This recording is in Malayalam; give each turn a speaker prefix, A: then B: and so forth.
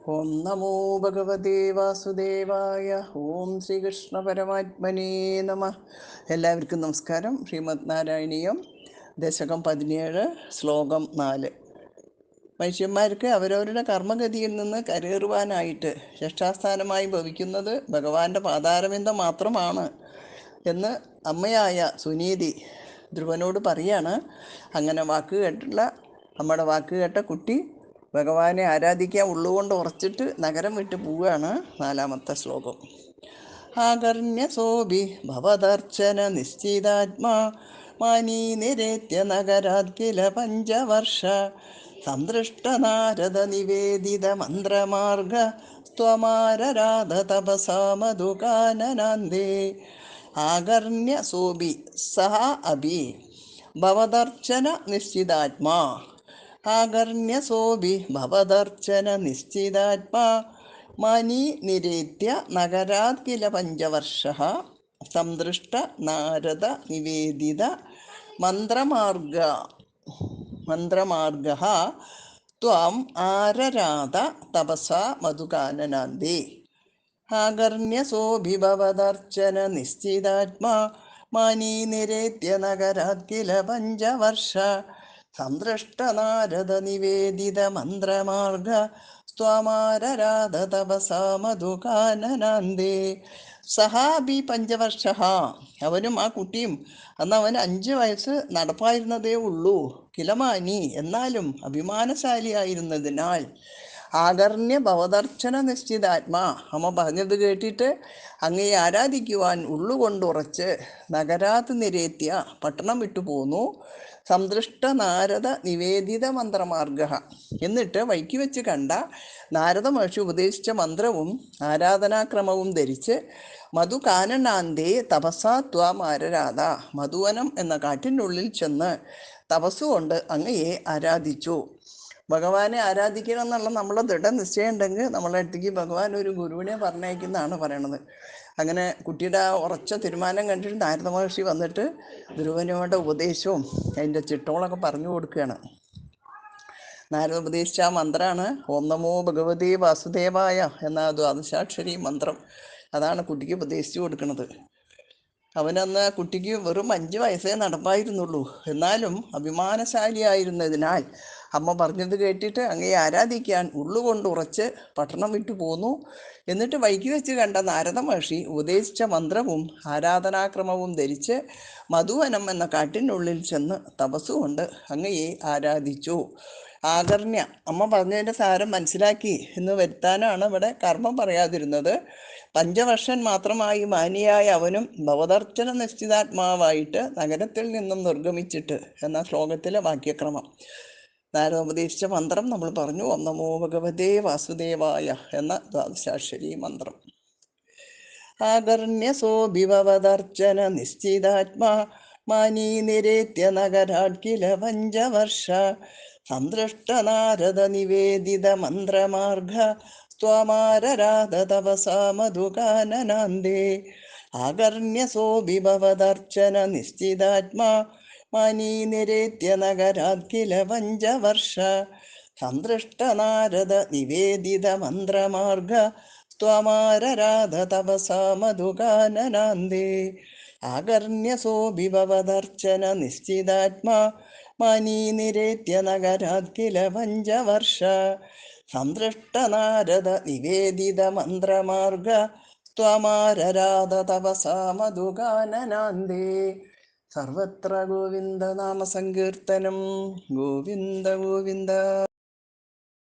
A: ഓം നമോ ഭഗവതേ വാസുദേവായ. ഓം ശ്രീകൃഷ്ണ പരമാത്മനേ നമ. എല്ലാവർക്കും നമസ്കാരം. ശ്രീമദ് നാരായണീയം ദശകം 17 ശ്ലോകം 4. മനുഷ്യന്മാർക്ക് അവരവരുടെ കർമ്മഗതിയിൽ നിന്ന് കരേറുവാനായിട്ട് രക്ഷാസ്ഥാനമായി ഭവിക്കുന്നത് ഭഗവാന്റെ പാതാരവിന്ദം മാത്രമാണ് എന്ന് അമ്മയായ സുനീതി ധ്രുവനോട് പറയാണ്. അങ്ങനെ നമ്മുടെ വാക്ക് കേട്ട കുട്ടി ഭഗവാനെ ആരാധിക്കാൻ ഉള്ളുകൊണ്ട് ഉറച്ചിട്ട് നഗരം വിട്ട് പോവുകയാണ്. 4-ാമത്തെ ശ്ലോകം. ആകർണ്യസോഭി ഭവദർശന നിശ്ചിതാത്മാ മാനീ നിരേത്യ നഗരാത് കില പഞ്ചവർഷ സന്തൃഷ്ട നാരദ നിവേദിത മന്ത്രമാർഗ സ്ത്വമാരരാധ തപസാ മധുകാനനാന്തേ. ആകർണ്യസോഭി സഹ അഭി ഭവദർശന നിശ്ചിതാത്മാ. ആകർണ്യസോഭി ഭവദർശന നിശ്ചിതാത്മാ മാനീ നിരേത്യ നഗരാത് കില പഞ്ചവർഷ സംദൃഷ്ട നാരദ നിവേദിത മന്ത്രമാർഗ ത്വം ആരരാധ തപസാ മധുകാനനാന്തേ. ആകർണ്യസോഭി ഭവദർശന നിശ്ചിതാത്മാ മാനീ നിരേത്യ നഗരാത് കില പഞ്ചവർഷ സംദൃഷ്ട നാരദ നിവേദിത മന്ത്രമാർഗ സ്ത്വമാരരാധ തപസാ മധുകാനനാന്തേ. സഹാബി പഞ്ചവർഷ. അവനും ആ കുട്ടിയും അന്ന് അവന് 5 വയസ്സ് നടപ്പായിരുന്നതേ ഉള്ളൂ. കിലമാനി എന്നാലും അഭിമാനശാലിയായിരുന്നതിനാൽ. ആകർണ്യ ഭവദർശന നിശ്ചിതാത്മാ. അമ്മ പറഞ്ഞത് കേട്ടിട്ട് അങ്ങയെ ആരാധിക്കുവാൻ ഉള്ളുകൊണ്ടുറച്ച് നഗരാത് നിരേത്യ പട്ടണം വിട്ടു പോന്നു. സംദൃഷ്ട നാരദ നിവേദിത മന്ത്രമാർഗ. എന്നിട്ട് വഴിക്ക് വെച്ച് കണ്ട നാരദ മഹർഷി ഉപദേശിച്ച മന്ത്രവും ആരാധനാക്രമവും ധരിച്ച് മധുകാനനാന്തേ തപസാ ത്വാം ആരരാധ. മധുവനം എന്ന കാട്ടിനുള്ളിൽ ചെന്ന് തപസ്സുകൊണ്ട് അങ്ങയെ ആരാധിച്ചു. ഭഗവാനെ ആരാധിക്കണം എന്നുള്ള നമ്മളെ ദൃഢനിശ്ചയം ഉണ്ടെങ്കിൽ നമ്മളെ അടുത്തേക്ക് ഭഗവാൻ ഒരു ഗുരുവിനെ പറഞ്ഞയക്കുന്നതാണ് പറയണത്. അങ്ങനെ കുട്ടിയുടെ ഉറച്ച തീരുമാനം കണ്ടിട്ട് നാരദ മഹർഷി വന്നിട്ട് ധ്രുവനോടെ ഉപദേശവും അതിൻ്റെ ചിട്ടോളൊക്കെ പറഞ്ഞു കൊടുക്കുകയാണ്. നാരദ ഉപദേശിച്ച ആ മന്ത്രമാണ് ഓം നമോ ഭഗവതേ വാസുദേവായ എന്ന ദ്വാദശാക്ഷരി മന്ത്രം. അതാണ് കുട്ടിക്ക് ഉപദേശിച്ചു കൊടുക്കുന്നത്. അവനന്ന് കുട്ടിക്ക് വെറും 5 വയസ്സേ നടപ്പായിരുന്നുള്ളൂ. എന്നാലും അഭിമാനശാലിയായിരുന്നതിനാൽ അമ്മ പറഞ്ഞത് കേട്ടിട്ട് അങ്ങയെ ആരാധിക്കാൻ ഉള്ളുകൊണ്ട് ഉറച്ച് പട്ടണം വിട്ടു പോന്നു. എന്നിട്ട് വഴിക്ക് വെച്ച് കണ്ട നാരദ മഹർഷി ഉപദേശിച്ച മന്ത്രവും ആരാധനാക്രമവും ധരിച്ച് മധുവനം എന്ന കാട്ടിനുള്ളിൽ ചെന്ന് തപസ്സുകൊണ്ട് അങ്ങയെ ആരാധിച്ചു. ആകർണ്യ. അമ്മ പറഞ്ഞതിൻ്റെ സാരം മനസ്സിലാക്കി എന്ന് വരുത്താനാണ് ഇവിടെ കർമ്മം പറയാതിരുന്നത്. 5 വർഷം മാത്രമായി മാനിയായ അവനും ഭവദർശന നിശ്ചിതാത്മാവായിട്ട് നഗരത്തിൽ നിന്നും നിർഗമിച്ചിട്ട് എന്ന ശ്ലോകത്തിലെ വാക്യക്രമം. നാരദ ഉപദേശിച്ച മന്ത്രം നമ്മൾ പറഞ്ഞു. ഓം നമോ ഭഗവതേ വാസുദേവായ എന്ന ദ്വാദശാക്ഷരി മന്ത്രം. ആകർണ്യസോഭി ഭവദർശന നിശ്ചിതാത്മാ മാനീ നിരേത്യ നഗരാത് കില പഞ്ചവർഷ സംദൃഷ്ട നാരദ നിവേദിത മന്ത്രമാർഗ സ്ത്വമാരരാധ തപസാ മധുകാനനാന്തേ. ആകർണ്യസോഭി ഭവദർശന നിശ്ചിതാത്മാ മാനീ നിരേത്യ നഗരാത് കില പഞ്ചവർഷ സംദൃഷ്ട നാരദ നിവേദിത മന്ത്രമാർഗ സ്ത്വമാരരാധ തപസാ മധുകാനനാന്തേ. ആകർണ്യസോഭി ഭവദർശന നിശ്ചിതാത്മാ മാനീ നിരേത്യ നഗരാത് കില പഞ്ചവർഷ സംദൃഷ്ട നാരദ നിവേദിത മന്ത്രമാർഗ സ്ത്വമാരരാധ തപസാ മധുകാനനാന്തേ. സർവത്ര ഗോവിന്ദ നാമ സങ്കീർത്തനം. ഗോവിന്ദ ഗോവിന്ദ.